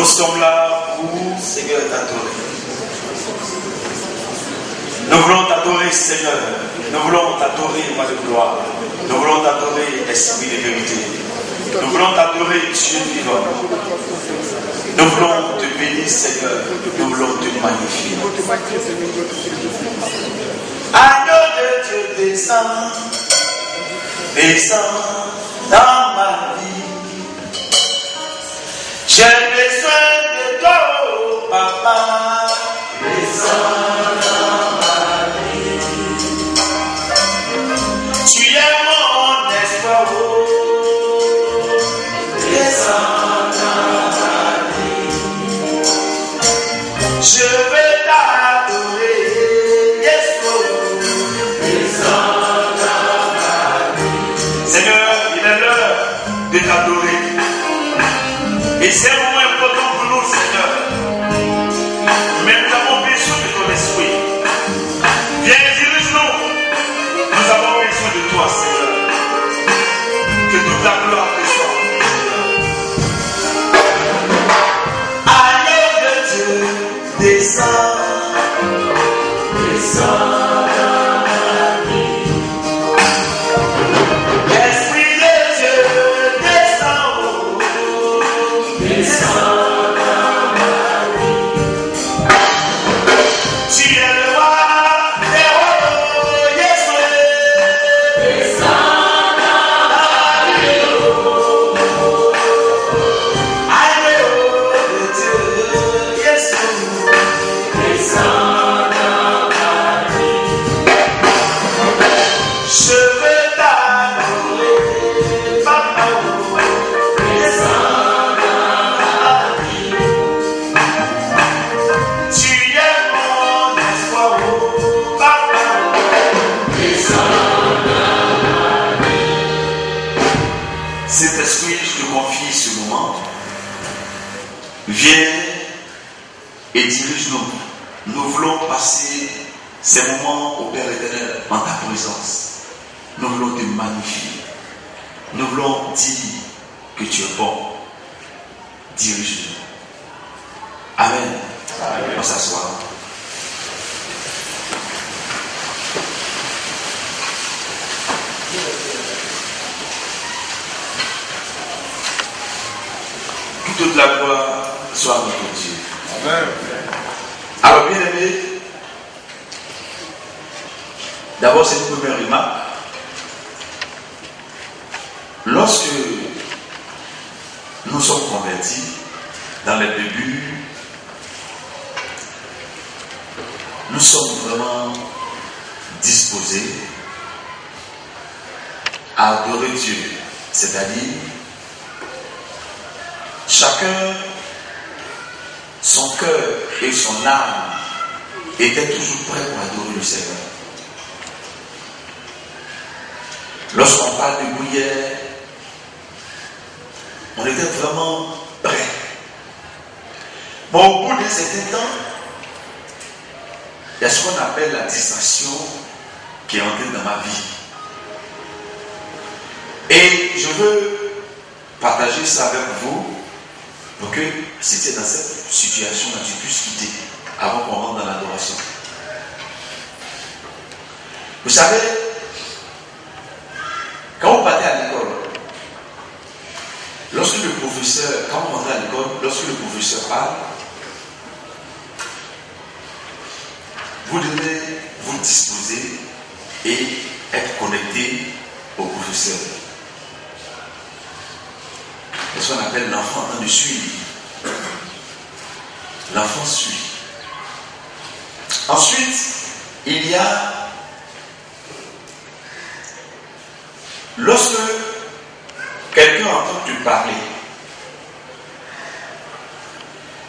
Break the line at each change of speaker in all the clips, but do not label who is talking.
sommes là pour, Seigneur, t'adorer. Nous voulons t'adorer, Seigneur. Nous voulons t'adorer, roi de gloire. Nous voulons t'adorer, esprit de vérité. Nous voulons t'adorer, Dieu vivant. Nous voulons te bénir, Seigneur. Nous voulons te magnifier. Agneau de Dieu, descends, descends dans ma vie. J'ai besoin de toi, oh, papa. Descends dans ma vie. Tu es mon espoir, oh. Descends dans ma vie. Je vais t'adorer, Yeshua. Descends dans ma vie. Seigneur, il est l'heure de t'adorer. Et c'est un moment important pour nous, Seigneur. Mais nous avons besoin de ton esprit. Viens, dirige-nous. Nous avons besoin de toi, Seigneur. Que toute la gloire te soit. Agneau de Dieu, descends, descends dans ma vie. Esprit de Dieu, descends, descends. Viens et dirige-nous. Nous voulons passer ces moments au Père éternel en ta présence. Nous voulons te magnifier. Nous voulons dire que tu es bon. Dirige-nous. Amen. On s'assoit. Que toute la gloire soit à notre Dieu. Amen. Alors, bien aimé, d'abord, c'est une première remarque. Lorsque nous sommes convertis, dans les débuts, nous sommes vraiment disposés à adorer Dieu, c'est-à-dire chacun, son cœur et son âme étaient toujours prêts pour adorer le Seigneur. Lorsqu'on parle de prière, on était vraiment prêts. Bon, au bout d'un certain temps, il y a ce qu'on appelle la distraction qui est entrée dans ma vie. Et je veux partager ça avec vous pour que, si tu es dans cette situation-là, tu puisses quitter avant qu'on rentre dans l'adoration. Vous savez, quand vous partez à l'école, lorsque le professeur, quand vous rentrez à l'école, lorsque le professeur parle, vous devez vous disposer et être connecté au professeur. C'est ce qu'on appelle l'enfant en train de suivre. L'enfant suit. Ensuite, il y a lorsque quelqu'un entend te parler,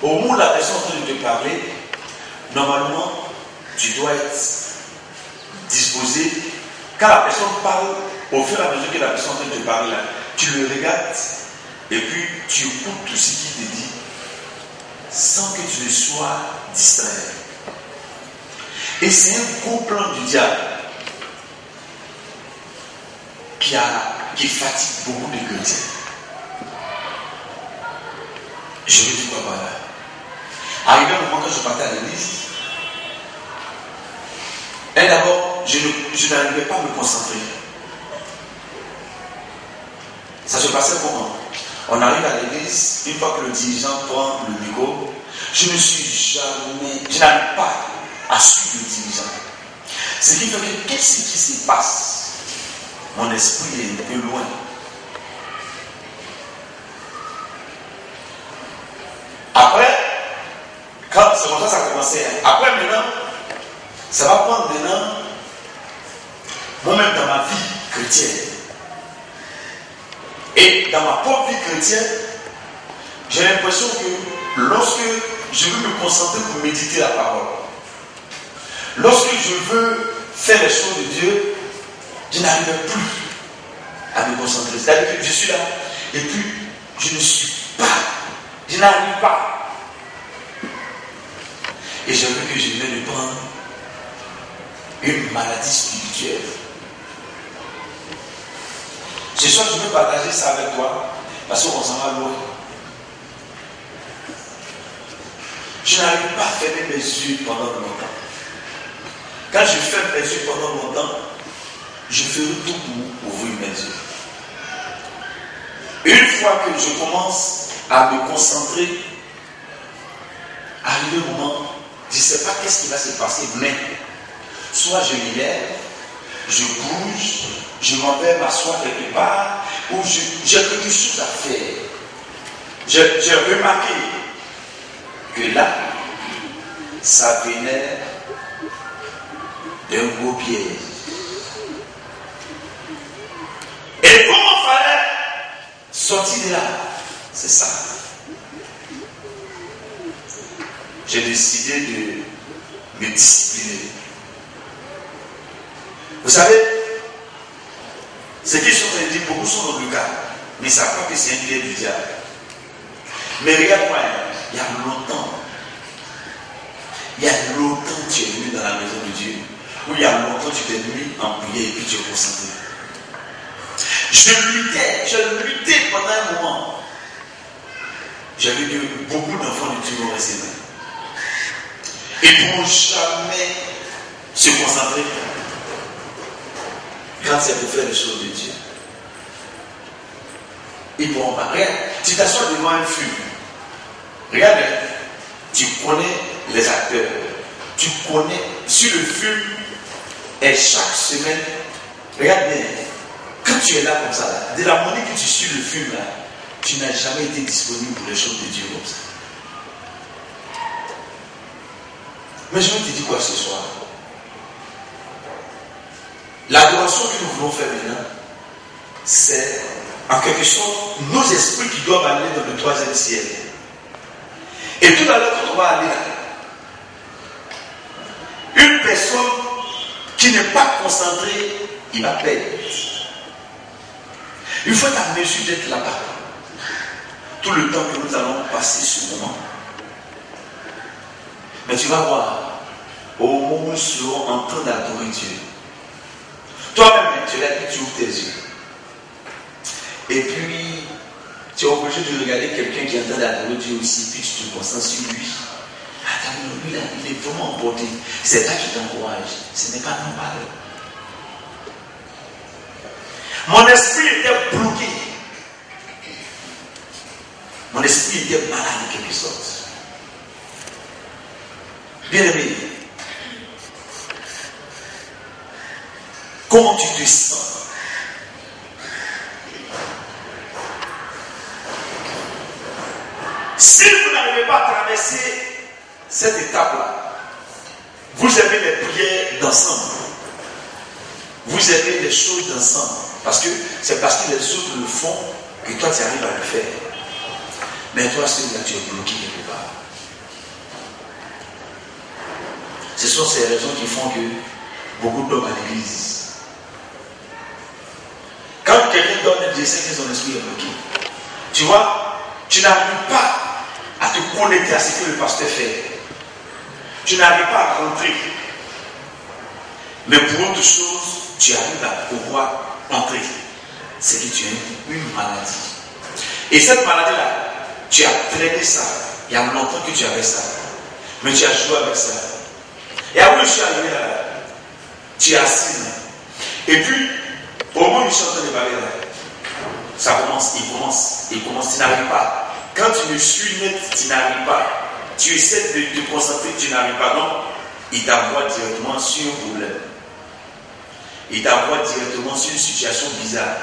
au moment où la personne est en train de te parler, normalement, tu dois être disposé. Quand la personne parle, au fur et à mesure que la personne est en train de te parler, là, tu le regardes et puis tu écoutes tout ce qu'il te dit sans que tu ne sois distrait. Et c'est un gros plan du diable qui fatigue beaucoup de chrétiens. Je vais dire quoi par là? Arrivé un moment quand je partais à l'église, et d'abord, je n'arrivais pas à me concentrer. Ça se passait comment? On arrive à l'église, une fois que le dirigeant prend le micro, je n'arrive pas à suivre le dirigeant. Ce qui fait que tout ce qui se passe, mon esprit est un peu loin. Après, quand c'est comme ça a commencé. Après maintenant, ça va prendre maintenant, moi-même dans ma vie chrétienne. Et dans ma propre vie chrétienne, j'ai l'impression que lorsque je veux me concentrer pour méditer la parole, lorsque je veux faire les choses de Dieu, je n'arrive plus à me concentrer. C'est-à-dire que je suis là, et puis je ne suis pas, je n'arrive pas. Et j'ai vu que je venais de prendre une maladie spirituelle. Ce soir, je veux partager ça avec toi, parce qu'on s'en va loin. Je n'arrive pas à fermer mes yeux pendant longtemps. Quand je ferme mes yeux pendant longtemps, je ferai tout pour ouvrir mes yeux. Une fois que je commence à me concentrer, arrive un moment, je ne sais pas qu'est-ce qui va se passer, mais soit je me lève, je bouge, je m'en vais m'asseoir quelque part, ou j'ai quelque chose à faire. J'ai remarqué que là, ça venait d'un gros piège. Et comment fallait sortir de là? C'est ça. J'ai décidé de me discipliner. Vous savez, ce qu'ils sont en train de dire, beaucoup sont dans le cas, mais ça croit que c'est un pied du diable. Mais regarde-moi, il y a longtemps tu es venu dans la maison de Dieu, ou il y a longtemps tu t'es venu en prière et puis tu es concentré. Je luttais pendant un moment. J'ai vu que beaucoup d'enfants de Dieu vont rester là. Ils ne pourront jamais se concentrer quand c'est pour faire les choses de Dieu. Ils ne pourront pas. Regarde, tu t'assois devant un film. Regarde, tu connais les acteurs. Tu connais, sur le film, et chaque semaine, regarde bien, quand tu es là comme ça, là, de la monnaie que tu suis le film, là, tu n'as jamais été disponible pour les choses de Dieu comme ça. Mais je vais te dire quoi ce soir? L'adoration que nous voulons faire maintenant, c'est en quelque sorte nos esprits qui doivent aller dans le troisième ciel. Et tout à l'heure, quand on va aller là, une personne qui n'est pas concentrée, il va perdre. Il faut être à mesure d'être là-bas. Tout le temps que nous allons passer ce moment. Mais tu vas voir, au moment où nous serons en train d'adorer Dieu, toi-même, tu es là et tu ouvres tes yeux. Et puis, tu es obligé de regarder quelqu'un qui est en train d'adorer Dieu aussi, puis tu te concentres sur lui. Attends, lui là, il est vraiment emporté. C'est là qui t'encourage. Ce n'est pas normal. Mon esprit était bloqué. Mon esprit était malade en quelque sorte. Bien aimé, comment tu te sens? Si vous n'arrivez pas à traverser cette étape-là, vous aimez les prières d'ensemble, vous aimez les choses d'ensemble, parce que c'est parce que les autres le font que toi tu arrives à le faire. Mais toi, celui-là, tu es bloqué quelque part. Ce sont ces raisons qui font que beaucoup d'hommes à l'église, quand quelqu'un donne un Dieu, c'est que son esprit est bloqué. Tu vois, tu n'arrives pas à te connecter à ce que le pasteur fait. Tu n'arrives pas à rentrer. Mais pour autre chose, tu arrives à pouvoir entrer. C'est que tu as une maladie. Et cette maladie-là, Tu as traîné ça. Il y a longtemps que tu avais ça. Mais tu as joué avec ça. Et après, je suis arrivé là. Tu es assis là. Et puis, au moment où je suis en train de parler là, ça commence, il commence, tu n'arrives pas. Quand tu me suis net, tu n'arrives pas. Tu essaies de te concentrer, tu n'arrives pas. Donc, il t'envoie directement sur un problème. Il t'envoie directement sur une situation bizarre.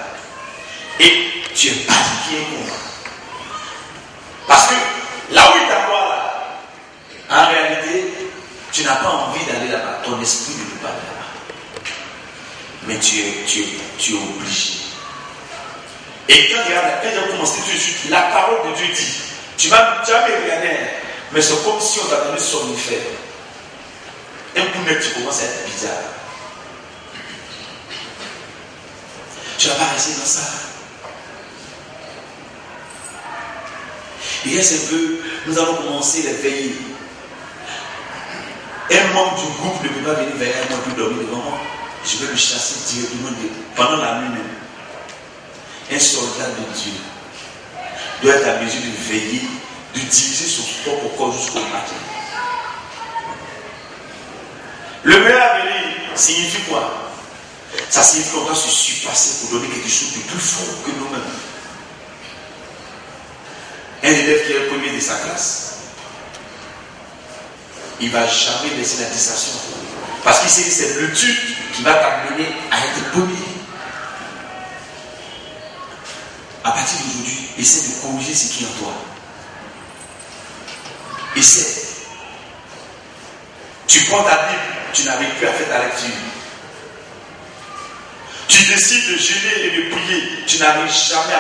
Et tu es paniqué contre. Parce que là où il t'envoie là, en réalité, tu n'as pas envie d'aller là-bas. Ton esprit ne veut pas aller là-bas. Mais tu es obligé. Et quand j'ai commencé tout de suite, la parole de Dieu dit, tu vas jamais regarder, mais c'est comme si on t'a donné somnifère. Un coup net, tu commences à être bizarre. Tu n'as pas resté dans ça. Et c'est que nous allons commencer à veiller. Un membre du groupe ne peut pas venir veiller à moi pour dormir devant moi. Je vais le chasser directement pendant la nuit même. Un soldat de Dieu doit être à mesure de veiller, de diriger son propre corps jusqu'au matin. Le meilleur avenir signifie quoi? Ça signifie qu'on doit se surpasser pour donner quelque chose de plus fort que nous-mêmes. Un élève qui est le premier de sa classe, il ne va jamais laisser la distraction. Parce qu'il sait que c'est l'étude qui va t'amener à être premier. À partir d'aujourd'hui, essaie de corriger ce qui est en toi. Essaie. Tu prends ta Bible, tu n'arrives plus à faire ta lecture. Tu décides de jeûner et de prier, tu n'arrives jamais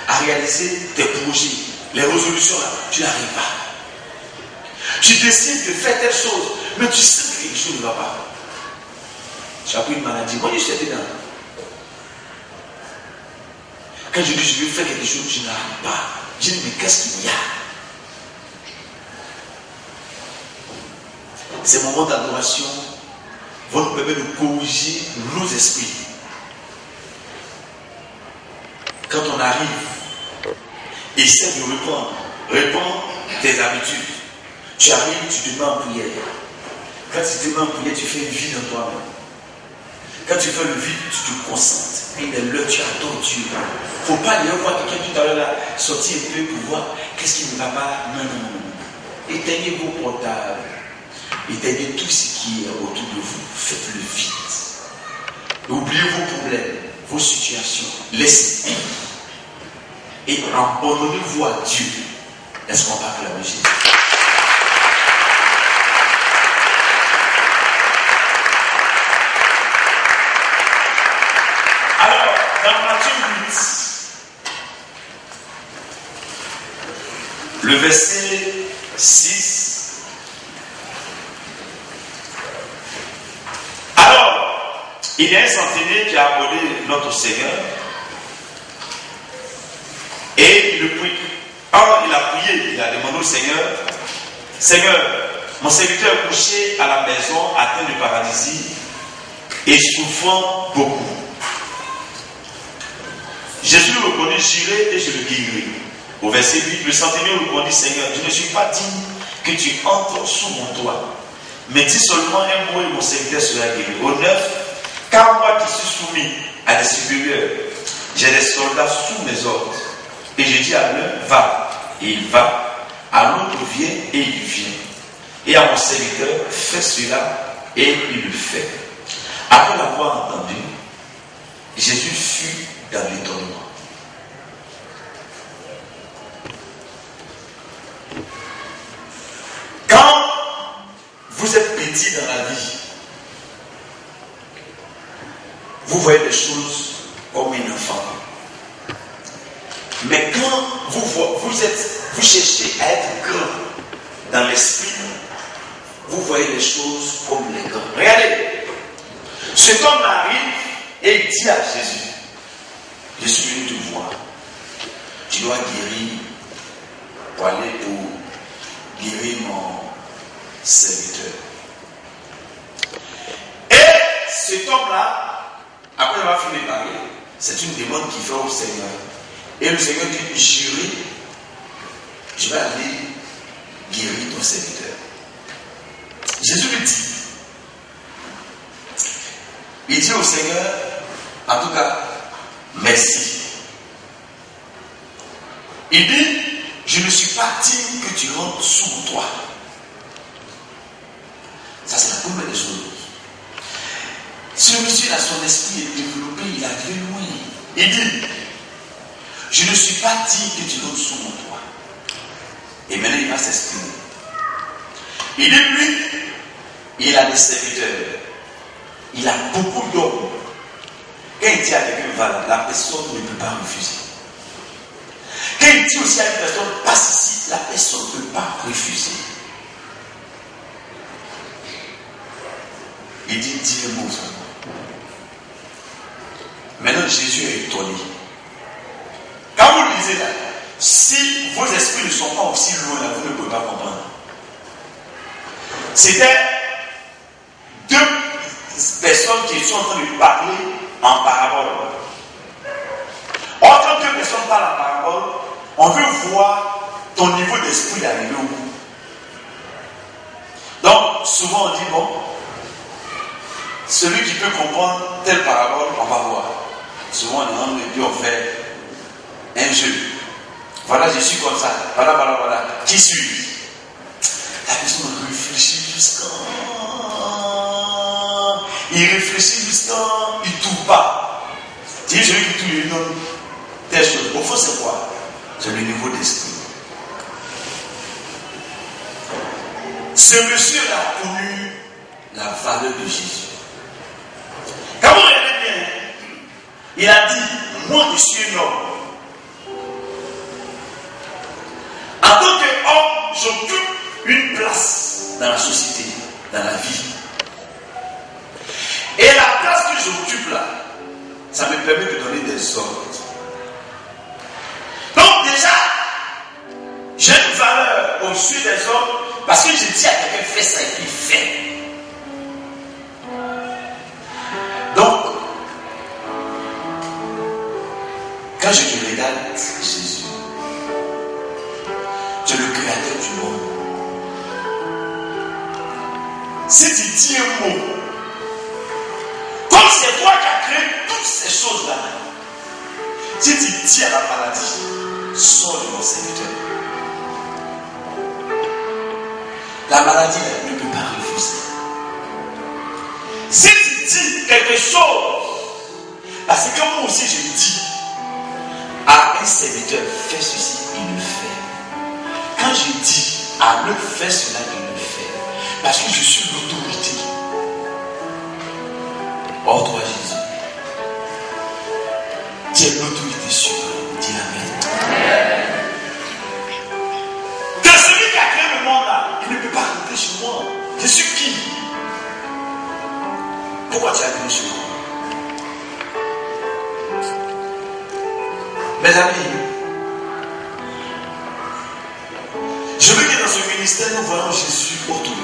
à réaliser tes projets, les résolutions là, tu n'arrives pas. Tu décides de faire telle chose, mais tu sais que quelque chose ne va pas. Tu as pris une maladie, moi je suis dedans. Quand je dis je veux faire quelque chose, je n'arrive pas. Je dis mais qu'est-ce qu'il y a? Ces moments d'adoration vont nous permettre de corriger nos esprits. Quand on arrive, essaie de répondre. Réponds tes habitudes. Tu arrives, tu te mets en prière. Quand tu te mets en prière, tu fais une vie dans toi-même. Quand tu fais le vide, tu te concentres. Et de l'heure, tu adores Dieu. Il ne faut pas aller voir quelqu'un tout à l'heure là, sortir un peu pour voir qu'est-ce qui ne va pas. Non, non, non. Éteignez vos portables. Éteignez tout ce qui est autour de vous. Faites le vide. Oubliez vos problèmes, vos situations. Laissez. Et abandonnez-vous à Dieu. Est-ce qu'on parle la Jésus? Alors, dans Matthieu 8, le verset 6. Alors, il y a un centenier qui a abordé notre Seigneur et il le prie. Alors, il a prié, il a demandé au Seigneur, Seigneur, mon serviteur est couché à la maison, atteint de paralysie et souffrant beaucoup. Jésus le reconnut, j'irai et je le guérirai. Au verset 8, le centenier le répondit, Seigneur, je ne suis pas digne que tu entres sous mon toit, mais dis seulement un mot et mon serviteur sera guéri. Au 9, car moi qui suis soumis à des supérieurs, j'ai des soldats sous mes ordres. Et je dis à l'un, va, et il va, à l'autre, viens, et il vient. Et à mon serviteur, fais cela, et il le fait. Après l'avoir entendu, Jésus fut dans l'étonnement. Quand vous êtes petit dans la vie, vous voyez les choses comme un enfant. Mais quand vous cherchez à être grand dans l'esprit, vous voyez les choses comme les grands. Regardez, cet homme arrive et il dit à Jésus, je suis venu te voir, tu dois guérir pour aller pour guérir mon serviteur. Et cet homme-là, après avoir fini de parler, c'est une demande qu'il fait au Seigneur. Et le Seigneur dit, j'irai ton serviteur. Jésus lui dit, il dit au Seigneur, en tout cas, merci. Il dit, je ne suis pas digne que tu rentres sous mon toit. Ça, c'est la première des choses. Ce monsieur, là, son esprit est développé, il a vu loin. Il dit, je ne suis pas digne que tu rentres sous mon toit. Et maintenant, il va s'exprimer. Il dit, lui, il a des serviteurs. Il a beaucoup d'hommes. Quand il dit à quelqu'un, va, la personne ne peut pas refuser. Quand il dit aussi à une personne, passe ici, la personne ne peut pas refuser. Il dit, dis un mot seulement. Maintenant, Jésus est étonné. Quand vous le lisez là, si vos esprits ne sont pas aussi loin là, vous ne pouvez pas comprendre. C'était deux personnes qui sont en train de parler en parabole. Or, quand deux personnes parlent en parabole, on veut voir ton niveau d'esprit d'arriver au bout. Donc, souvent on dit, bon, celui qui peut comprendre telle parabole, on va voir. Souvent on rentre et puis on fait un jeu. Voilà, je suis comme ça. Voilà. Qui suis-je? La personne réfléchit jusqu'à... Il réfléchit jusqu'à... Il ne trouve pas. Tu dis, celui qui trouve une autre telle chose. Au fond, c'est quoi? C'est le niveau d'esprit. Ce monsieur a connu la valeur de Jésus. Quand vous regardez bien, il a dit, moi je suis un homme. En tant qu'homme, j'occupe une place dans la société, dans la vie. Et la place que j'occupe là, ça me permet de donner des ordres. Donc déjà, j'ai une valeur au-dessus des hommes parce que je dis à quelqu'un, fais ça et il fait. Donc, quand je te regarde, Jésus, tu es le créateur du monde. Si tu dis un mot, comme c'est toi qui as créé toutes ces choses-là, si tu dis à la maladie, sors de mon serviteur. La maladie ne peut pas refuser. Si tu dis quelque chose, parce que moi aussi je dis à un serviteur, fais ceci, il le fait. Quand je dis à ne faire cela, il le fait. Parce que je suis l'autorité. Or toi Jésus, tu es l'autorité suprême. Dis Amen. Que celui qui a créé le monde là, il ne peut pas rentrer chez moi. Je suis qui? Pourquoi tu as venu chez moi? Mes amis, je veux que dans ce ministère, nous voyons Jésus autour.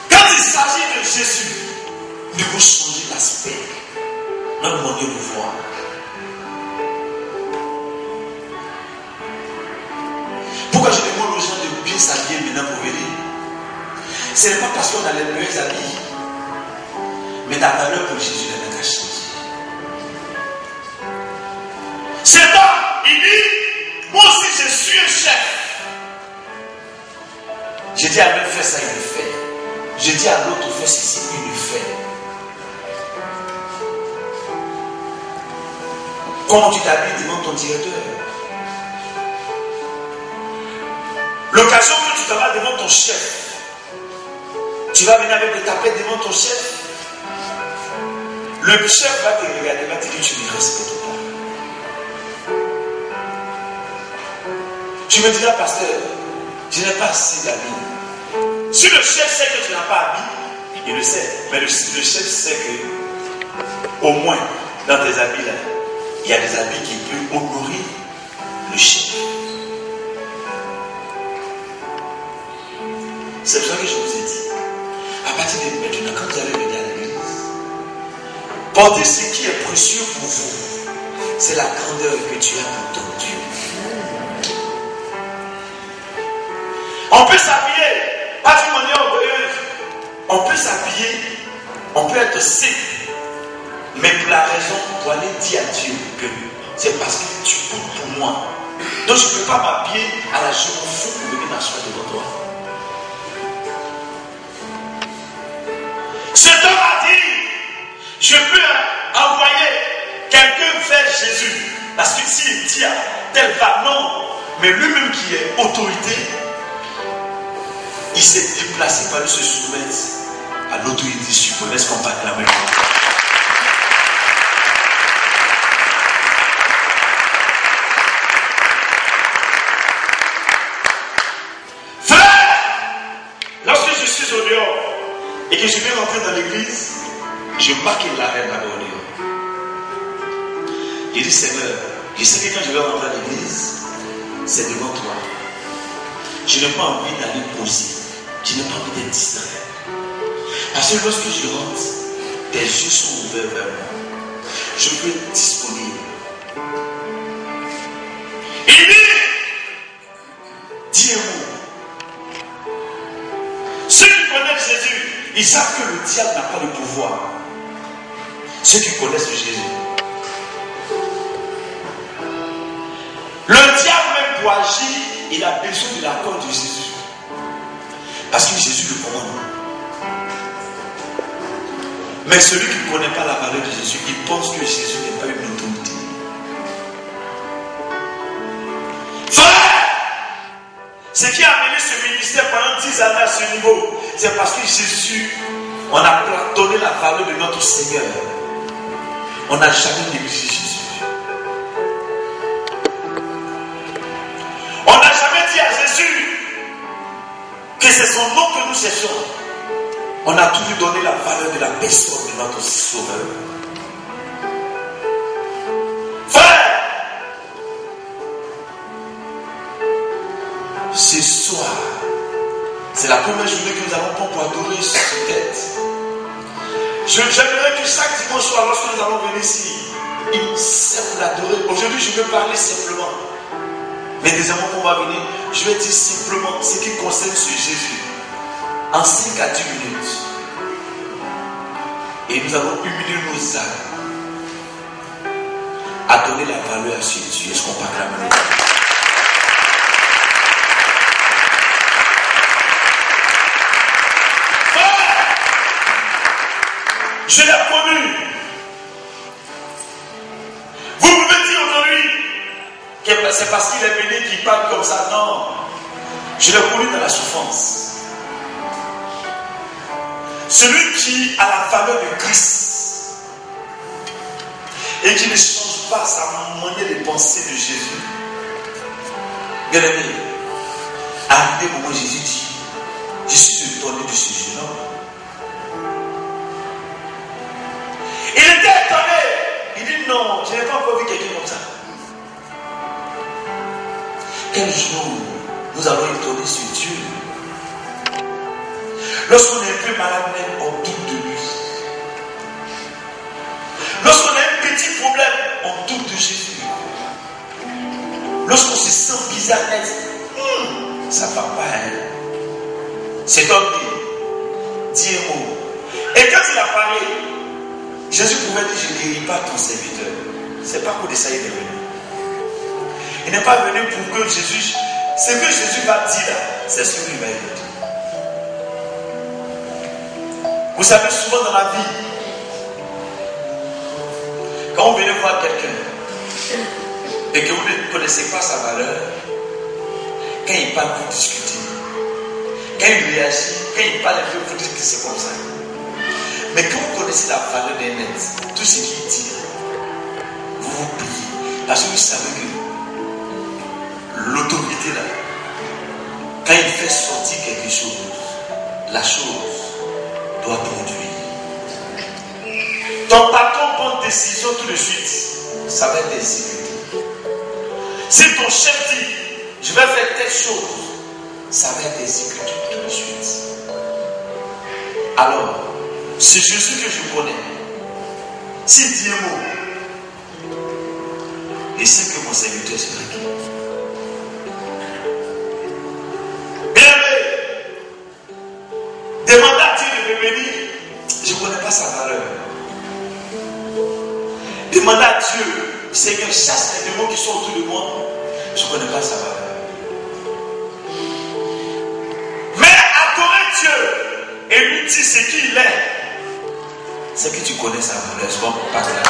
Quand il s'agit de Jésus, nous devons changer l'aspect, notre manière de voir. Pourquoi je demande aux gens de bien s'habiller maintenant pour venir? Ce n'est pas parce qu'on a les meilleurs habits, mais ta valeur pour Jésus n'a pas changé. C'est ça, il dit, moi aussi je suis un chef. Je dis à l'un fais ça, il le fait. Je dis à l'autre fais ceci, il le fait. Comment tu t'habilles devant ton directeur? L'occasion que tu t'habilles devant ton chef, tu vas venir avec le tapet devant ton chef. Le chef va te regarder, va te dire tu ne respectes pas. Tu me diras, pasteur, je n'ai pas assez d'habits. Si le chef sait que tu n'as pas d'habits, il le sait. Mais le chef sait que, au moins, dans tes habits là, il y a des habits qui peuvent honorer le chef. C'est pour ça que je vous ai dit, à partir de maintenant, quand vous allez venir à l'église, portez ce qui est précieux pour vous. C'est la grandeur que tu as pour ton Dieu. On peut s'habiller, pas d'une manière orgueilleuse. On peut s'habiller, on peut être sec. Mais pour la raison, pour aller dire à Dieu que c'est parce que tu comptes pour moi. Donc je ne peux pas m'habiller à la journée fou pour venir m'asseoir devant toi. Cet homme a dit, je peux envoyer quelqu'un vers Jésus. Parce que s'il dit à tel va, non. Mais lui-même qui est autorité, il s'est déplacé par lui se soumettre à l'autorité suprême. Est-ce qu'on va acclamer? Frère, lorsque je suis au dehors et que je vais rentrer dans l'église, je marque l'arrêt d'abord au dehors. Je dis, Seigneur, je sais que quand je vais rentrer à l'église, c'est devant toi. Je n'ai pas envie d'aller poser. Je n'ai pas envie d'être distrait. Parce que lorsque je rentre, tes yeux sont ouverts vers moi. Je peux être disponible. Il dit un mot. Ceux qui connaissent Jésus, ils savent que le diable n'a pas de pouvoir. Ceux qui connaissent Jésus. Le diable même pour agir, il a besoin de l'accord de Jésus. Parce que Jésus le commande. Mais celui qui ne connaît pas la valeur de Jésus, il pense que Jésus n'est pas une autorité. Frère, ce qui a amené ce ministère pendant 10 années à ce niveau, c'est parce que Jésus, on a donné la valeur de notre Seigneur. On n'a jamais négligé Jésus. On n'a jamais dit à Jésus que c'est son nom que nous cherchons. On a toujours donné la valeur de la personne de notre Sauveur. Frère, ce soir, c'est la première journée que nous allons prendre pour adorer cette tête. J'aimerais que chaque dimanche soir, lorsque nous allons venir ici, il sert pour l'adorer. Aujourd'hui, je vais parler simplement. Mais deuxièmement, qu'on va venir, je vais dire simplement ce qui concerne ce Jésus. En 5 à 10 minutes. Et nous allons humilier nos âmes à donner la valeur à ce Dieu. Est-ce qu'on peut acclamer? Je l'ai connu. Vous pouvez dire aujourd'hui que c'est parce qu'il est venu qu'il parle comme ça. Non. Je l'ai connu dans la souffrance. Celui qui a la valeur de Christ et qui ne change pas sa manière de penser de Jésus. Bien aimé, à un moment Jésus dit, je suis étonné de ce jeune homme. Il était étonné. Il dit non, je n'ai pas encore vu quelqu'un comme ça. Quel jour nous allons étonner ce Dieu? Lorsqu'on est un peu malade, on doute de lui. Lorsqu'on a un petit problème, on doute de Jésus. Lorsqu'on se sent bizarre, ça ne va pas. Cet homme dit un mot. Et quand il a parlé, Jésus pouvait dire, je ne guéris pas ton serviteur. Ce n'est pas pour ça qu'il est venu. Il n'est pas venu pour que Jésus, ce que Jésus va dire là, c'est ce qu'il va dire. Vous savez, souvent dans la vie, quand vous venez voir quelqu'un et que vous ne connaissez pas sa valeur, quand il parle, vous discutez. Quand il réagit, quand il parle un peu, vous dites que c'est comme ça. Mais quand vous connaissez la valeur d'un être, tout ce qu'il dit, vous vous pliez. Parce que vous savez que l'autorité là, quand il fait sortir quelque chose, la chose doit produire. Ton patron prend une décision tout de suite, ça va être exécuté. Si ton chef dit, je vais faire telle chose, ça va être exécuté tout de suite. Alors, c'est Jésus que je connais. S'il dit un mot, et c'est que mon serviteur sera qui? Bien, Demandez à Dieu, Seigneur, chasse les démons qui sont autour de moi. Je ne connais pas sa valeur. Mais adorer Dieu et lui dire ce qu'il est, c'est que tu connais sa valeur. Je ne pas te la dire.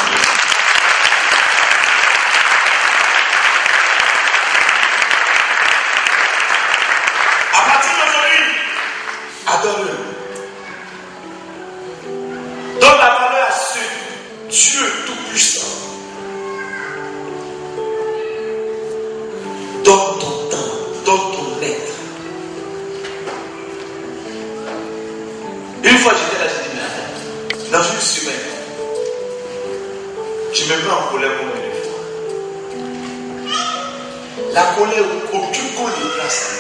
À partir d'aujourd'hui, adore-le. Donne la valeur à ce Dieu tout-puissant. Donne ton temps, donne ton être. Une fois j'étais là, j'ai dit, dans une semaine, je me mets en colère combien de fois. La colère occupe combien de place en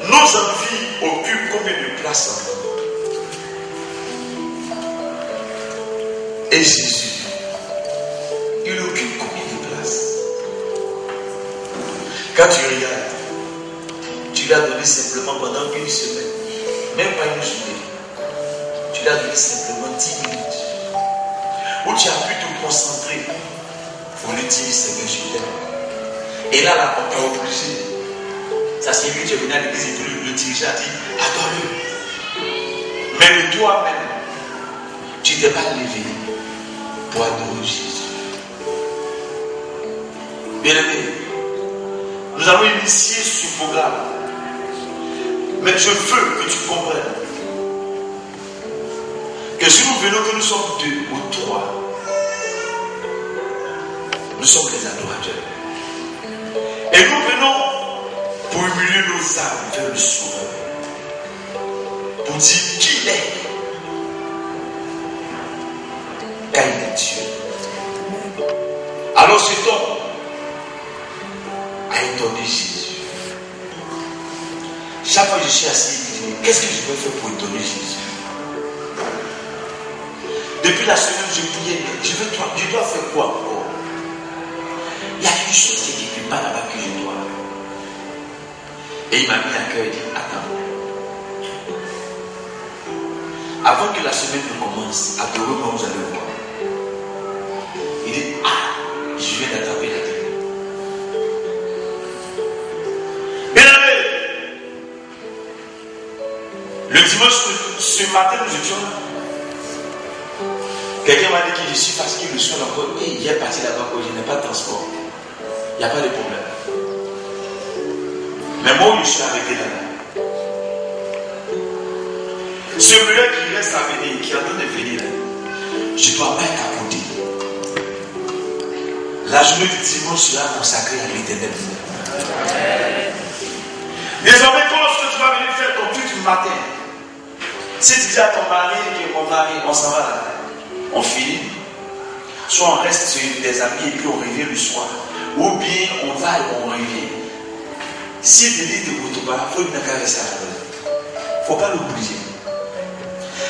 nous. Nos envies occupent combien de place en nous. Et Jésus, il occupe combien de place? Quand tu regardes, tu l'as donné simplement pendant une semaine, même pas une journée. Tu l'as donné simplement 10 minutes. Où tu as pu te concentrer pour lui dire Seigneur, je t'aime. Et là, on t'a obligé. Ça c'est lui, tu es venu à l'église et le dirigeant a dit adore-le. Mais de toi-même, tu t'es pas levé pour adorer Jésus. Bien aimé, nous allons initier ce programme. Mais je veux que tu comprennes que si nous venons, que nous sommes 2 ou 3, nous sommes les adorateurs. Et nous venons pour humilier nos âmes vers le Sauveur. Pour dire qu'il est. Car il est Dieu. Alors ce don a étonné Jésus. Chaque fois que je suis assis, je dis, qu'est-ce que je peux faire pour étonner Jésus? Depuis la semaine, je priais, je dois faire quoi encore? Il y a quelque chose qui est quelque part là-bas que je dois. Et il m'a mis à cœur et dit, attends. Avant que la semaine ne commence, adorez-moi, vous allez voir. Il dit, je viens d'attraper la tête. Bien aimé, le dimanche, ce matin, nous étions là. Quelqu'un m'a dit que je suis fatigué le soir encore. Et il est parti là-bas, je n'ai pas de transport. Il n'y a pas de problème. Mais moi, je suis arrêté là. Celui-là qui reste à venir, qui est en train de venir là, je ne dois pas être à côté. La journée du dimanche sera consacrée à l'Éternel. Désormais, tout ce que tu vas venir faire comme tout le matin, si tu dis à ton mari que mon mari, on s'en va là, on finit, soit on reste sur des amis et puis on revient le soir, ou bien on va et on revient. Si tu dis de Kotoba, il faut une caresse à la main. Il ne faut pas l'oublier.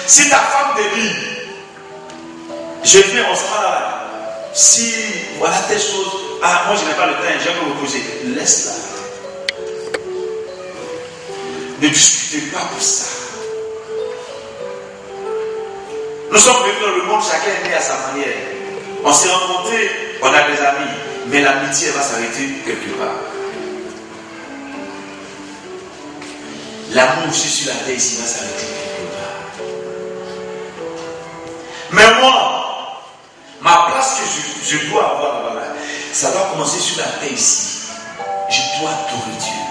Si ta femme te dit, je viens, on s'en va là. Si voilà telle chose, moi je n'ai pas le temps, je vais me reposer. Laisse-la. Ne discutez pas pour ça. Nous sommes venus dans le monde, chacun est né à sa manière. On s'est rencontrés, on a des amis, mais l'amitié va s'arrêter quelque part. L'amour aussi sur la terre ici va s'arrêter quelque part. Mais moi, ma place que je dois avoir là-bas, ça doit commencer sur la terre ici. Je dois adorer Dieu.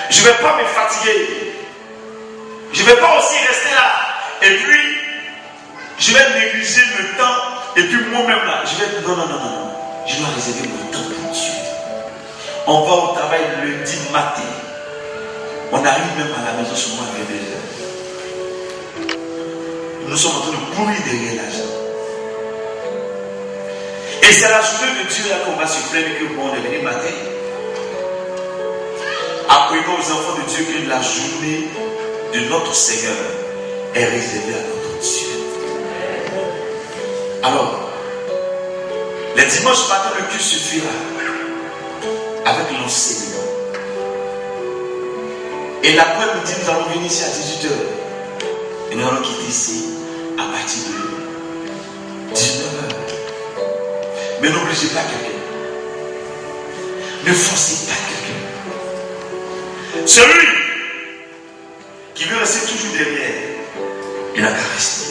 Je ne vais pas me fatiguer. Je ne vais pas aussi rester là. Et puis, je vais négliger le temps. Et puis moi-même là, je vais... Non. Je dois réserver mon temps pour Dieu. On va au travail lundi matin. On arrive même à la maison souvent à 22h. Nous sommes en train de courir derrière l'argent. Et c'est la journée de Dieu là qu'on va se plaindre que bon, on est venu matin. Apprenons aux enfants de Dieu que la journée de notre Seigneur est réservée à notre Dieu. Alors, les dimanches matin, le culte se fera avec l'enseignement. Et l'après-midi, nous allons venir ici à 18h. Et nous allons quitter ici à partir 19h. Mais n'obligez pas quelqu'un. Ne forcez pas quelqu'un. Celui qui veut rester toujours derrière, il n'a qu'à rester.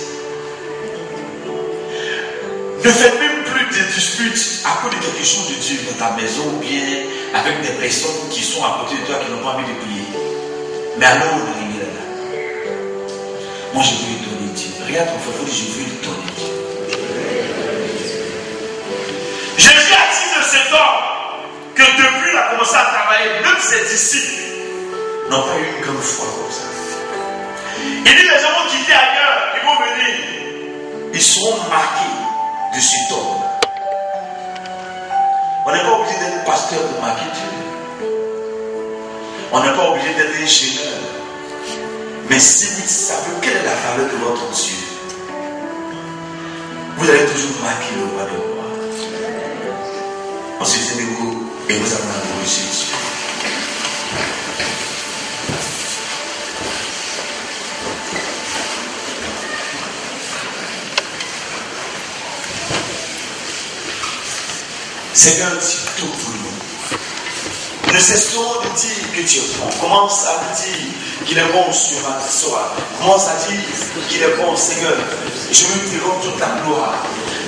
Ne faites même plus de disputes à cause de quelque chose de Dieu dans ta maison ou bien avec des personnes qui sont à côté de toi qui n'ont pas envie de prier. Mais alors, on est là. Moi, je veux lui donner Dieu. Regarde ton frère, je veux lui donner Dieu. Jésus a dit de cet homme que depuis qu'il a commencé à travailler, même ses disciples n'ont pas eu une grande foi comme ça. Il dit les gens vont quitter ailleurs, ils vont venir. Ils seront marqués de cet homme. On n'est pas obligé d'être pasteur pour marquer Dieu. On n'est pas obligé d'être ingénieur. Mais si vous savez quelle est la valeur de votre Dieu, vous allez toujours marquer le roi des rois. Ensuite, aimez-vous et vous allez adorer Jésus. Seigneur, c'est tout pour nous. Ne cessons de dire que tu es bon. Commence à dire qu'il est bon sur un soir. Commence à dire qu'il est bon, Seigneur. Je veux te rendre toute ta gloire.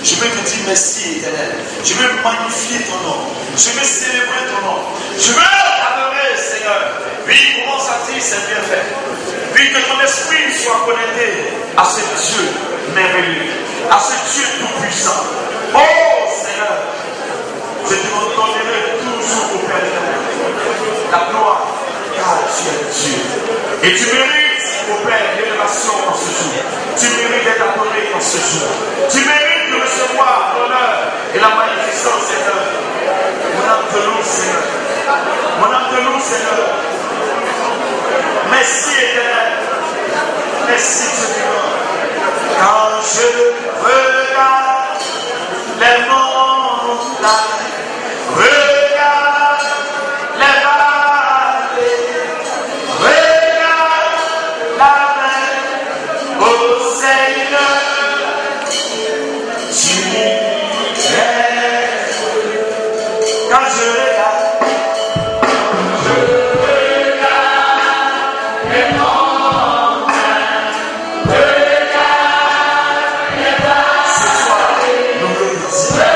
Je veux te dire merci, Éternel. Je veux magnifier ton nom. Je veux célébrer ton nom. Je veux t'adorer, Seigneur. Oui, commence à dire c'est bien fait. Oui, que ton esprit soit connecté à ce Dieu merveilleux, à ce Dieu tout-puissant. Oh, Seigneur. Je te donnerai toujours au Père éternel la gloire, car tu es Dieu. Et tu mérites, au Père, l'élévation en ce jour. Tu mérites d'être adoré en ce jour. Tu mérites de recevoir l'honneur et la magnificence, Seigneur. Mon âme te loue, Seigneur. Mon âme te loue, Seigneur. Merci, éternel. Merci, Dieu vivant. Quand je regarde les montagnes, regarde les vallées, regarde la mer, oh Seigneur, tu es. Quand je regarde les montagnes, regarde les vallées, ce soir, nous le disons.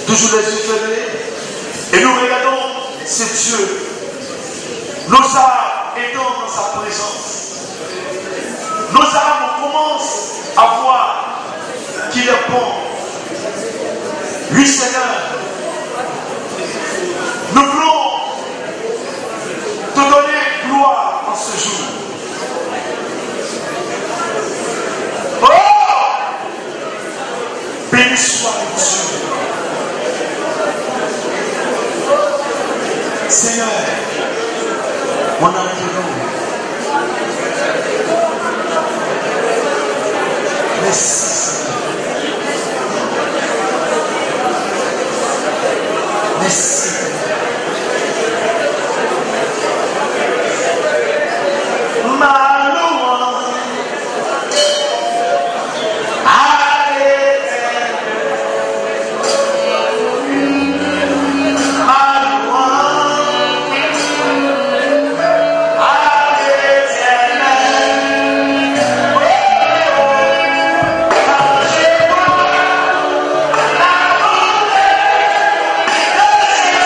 toujours les yeux fermés, et nous regardons ce Dieu. Nos âmes étant dans sa présence. Nos âmes commencent à voir qu'il est bon. Oui, Seigneur, nous voulons te donner gloire en ce jour. Oh! Béni soit Dieu. Seigneur, mon âme te loue. Merci. Merci. Ma louange à l'Éternel. Ma louange à l'Éternel. Quand je vois la bonté de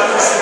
Merci.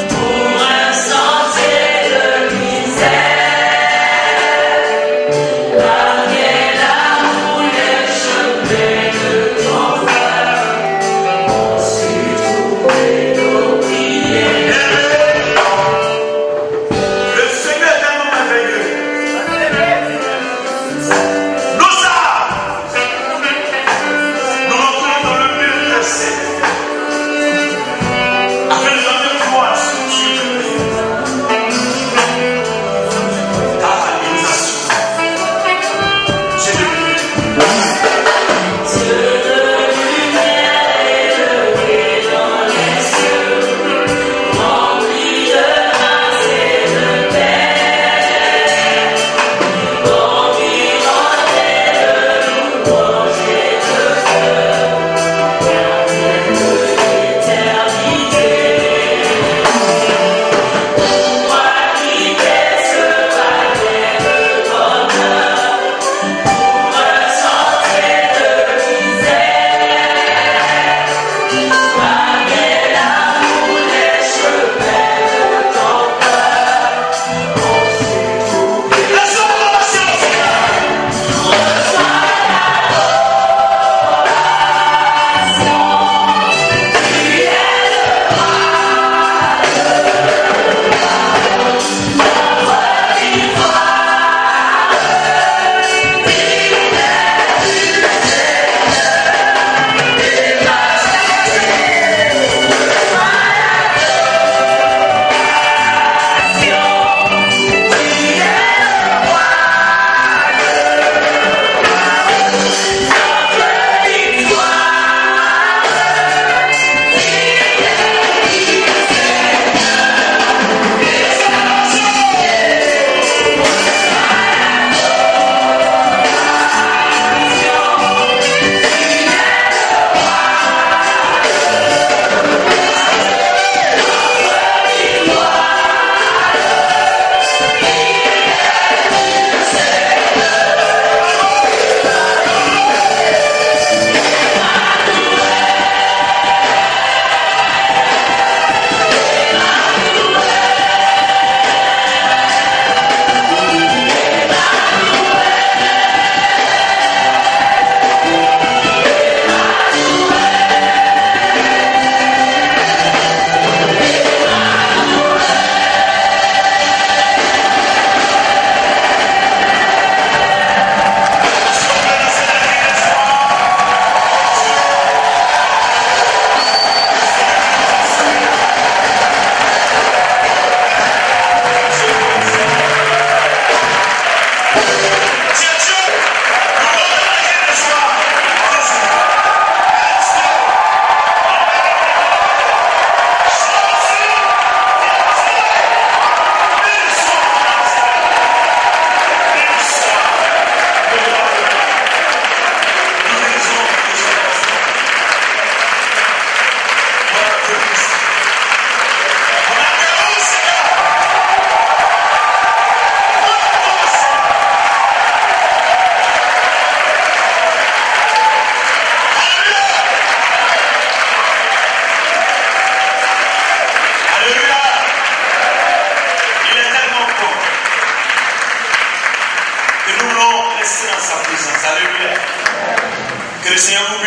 Pour un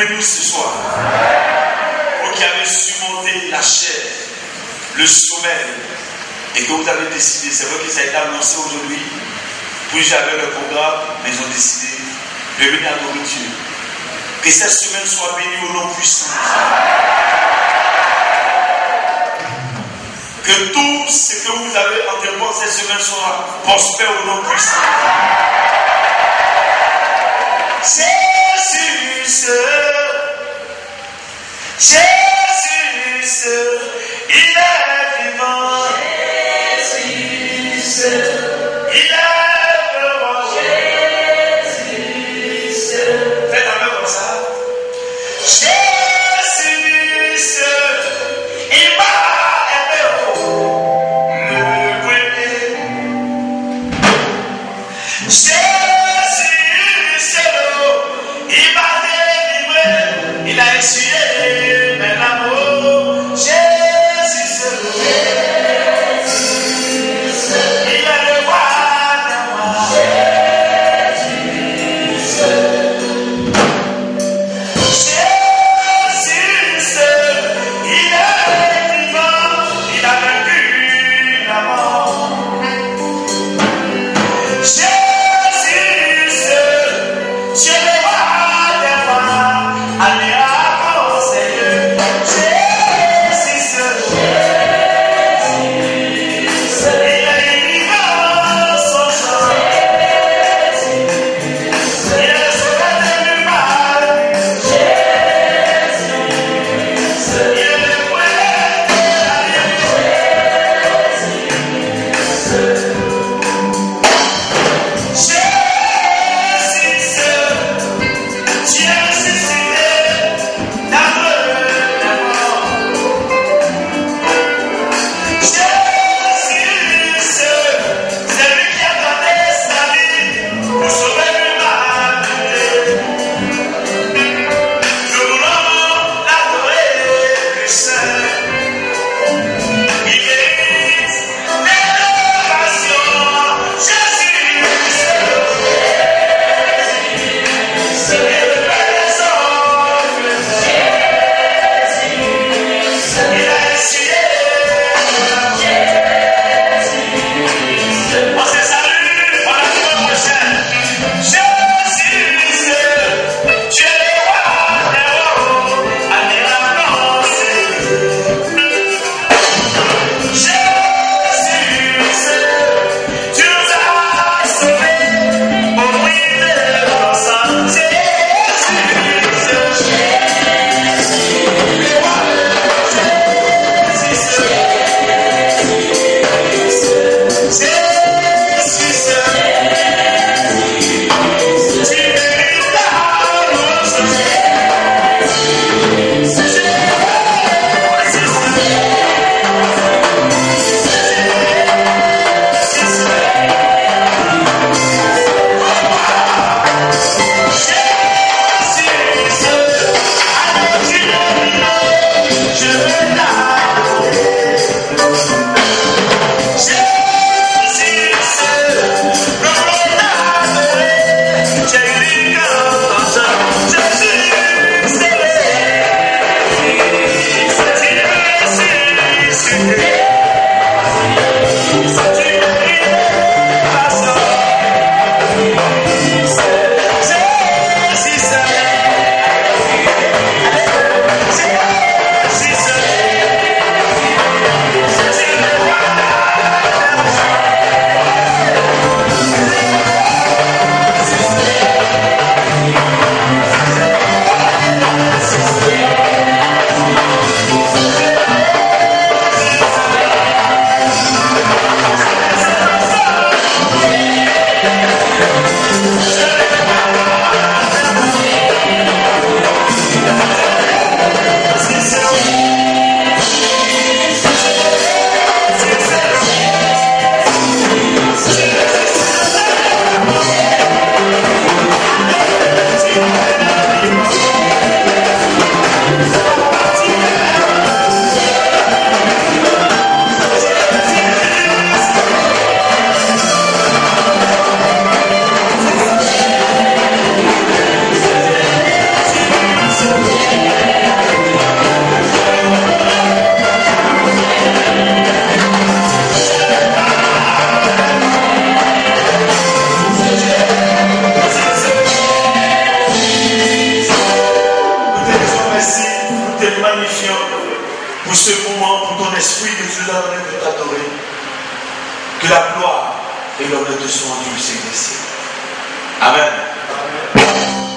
bénir ce soir. Vous qui avez surmonté la chair, le sommeil, et que vous avez décidé, c'est vrai que ça a été annoncé aujourd'hui, puis j'avais le programme, mais ils ont décidé de venir adorer Dieu. Que cette semaine soit bénie au nom puissant. Que tout ce que vous avez entreprendre cette semaine soit prospère au nom puissant. Jésus, il est vivant. Jésus, il est vivant. Jésus, faites un peu comme ça. Jésus, il m'a aimé le premier. Jésus, il m'a délivré, il a essuyé mes amours. Jésus, il est le roi de moi. Jésus, il est vivant, il a vaincu la mort. Jésus, tu es le roi des rois, alléluia. magnifiant pour ce moment, pour ton esprit que tu nous as donné de t'adorer. Que la gloire et l'honneur te soient rendus, Seigneur. Amen. Amen.